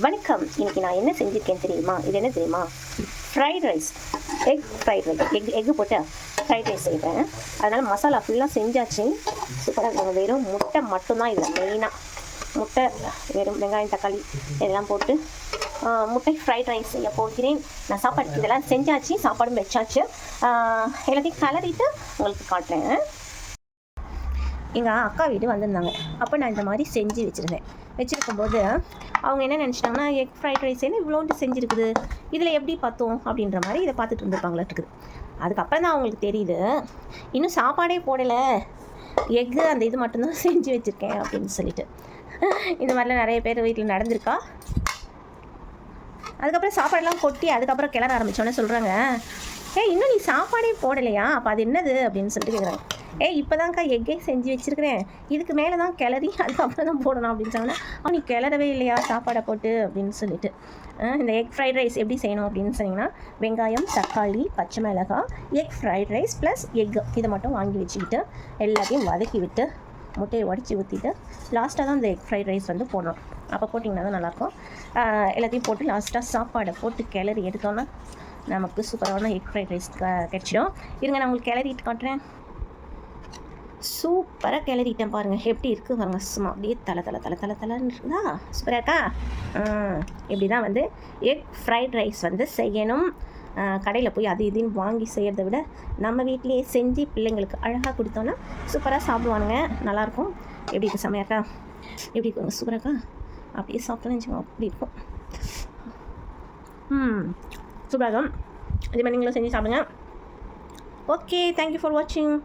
வணக்கம். இன்றைக்கி நான் என்ன செஞ்சுருக்கேன் தெரியுமா? இது என்ன தெரியுமா? Fried rice, egg fried rice. Egg போட்டு ஃப்ரைட் ரைஸ் செய்கிறேன். அதனால் மசாலா ஃபுல்லாக செஞ்சாச்சு. சூப்பராக இருக்கும். வெறும் முட்டை மட்டும்தான் இதில் மெயினாக. முட்டை, வெறும் வெங்காயம், தக்காளி இதெல்லாம் போட்டு முட்டை ஃப்ரைட் ரைஸ் செய்ய போகிறேன். நான் சாப்பாடு இதெல்லாம் செஞ்சாச்சு, சாப்பாடும் வச்சாச்சு. எல்லாத்தையும் கலரிட்டு உங்களுக்கு காட்டுறேன். எங்கள் அக்கா வீடு வந்திருந்தாங்க. அப்போ நான் இந்த மாதிரி செஞ்சு வச்சுருக்கும்போது அவங்க என்ன நினச்சிட்டாங்கன்னா, எக் ஃப்ரைட் ரைஸ் என்ன இவ்வளோண்டு செஞ்சுருக்குது, இதில் எப்படி பார்த்தோம் அப்படின்ற மாதிரி இதை பார்த்துட்டு இருந்திருப்பாங்களா இருக்குது. அதுக்கப்புறம் தான் அவங்களுக்கு தெரியுது, இன்னும் சாப்பாடே போடலை, எக்கு அந்த இது மட்டும்தான் செஞ்சு வச்சுருக்கேன் அப்படின்னு சொல்லிட்டு. இந்த மாதிரிலாம் நிறைய பேர் வீட்டில் நடந்திருக்கா. அதுக்கப்புறம் சாப்பாடெல்லாம் கொட்டி அதுக்கப்புறம் கிளற ஆரம்பித்தோன்னே சொல்கிறாங்க, இன்னும் நீ சாப்பாடே போடலையா, அப்போ அது என்னது அப்படின்னு சொல்லிட்டு கேட்குறாங்க. இப்போ தான்க்கா எக்கே செஞ்சு வச்சுருக்கிறேன், இதுக்கு மேலே தான் கிளறி அதுக்கப்புறம் தான் போடணும் அப்படின்னு சொன்னாங்கன்னா, நீ கிளறவே இல்லையா சாப்பாடை போட்டு அப்படின்னு சொல்லிட்டு. இந்த எக் ஃப்ரைட் ரைஸ் எப்படி செய்யணும் அப்படின்னு சொன்னீங்கன்னா, வெங்காயம், தக்காளி, பச்சை மிளகாய், egg fried rice plus egg இதை மட்டும் வாங்கி வச்சுக்கிட்டு எல்லாத்தையும் வதக்கி விட்டு முட்டையை உடச்சி ஊற்றிட்டு லாஸ்ட்டாக தான் இந்த எக் ஃப்ரைட் ரைஸ் வந்து போடணும். அப்போ போட்டிங்கன்னா தான் நல்லாயிருக்கும். எல்லாத்தையும் போட்டு லாஸ்ட்டாக சாப்பாடை போட்டு கிளறி எடுத்தோன்னா நமக்கு சூப்பரான எக் ஃப்ரைட் ரைஸ் கிடச்சிடும். இருங்க, நான் உங்களுக்கு கிளறிட்டு காட்டுறேன். சூப்பராக கிளறிட்டேன் பாருங்கள், எப்படி இருக்குது பாருங்கள். சும்மா அப்படியே தலை இருக்குதா, சூப்பராக இருக்கா. இப்படி தான் வந்து எக் ஃப்ரைட் ரைஸ் வந்து செய்யணும். கடையில் போய் அது இதுன்னு வாங்கி செய்கிறத விட நம்ம வீட்டிலேயே செஞ்சு பிள்ளைங்களுக்கு அழகாக கொடுத்தோன்னா சூப்பராக சாப்பிடுவானுங்க, நல்லாயிருக்கும். எப்படி இருக்குது, செம்மையாக்கா, எப்படி இருக்குங்க, சூப்பராக்கா. அப்படியே சாப்பிட்டோன்னு வச்சுக்கோங்க, அப்படி இருக்கும். சூப்பராக இருக்கும். இதே மாதிரி நீங்களும் செஞ்சு சாப்பிடுங்க. ஓகே, தேங்க்யூ ஃபார் வாட்சிங்.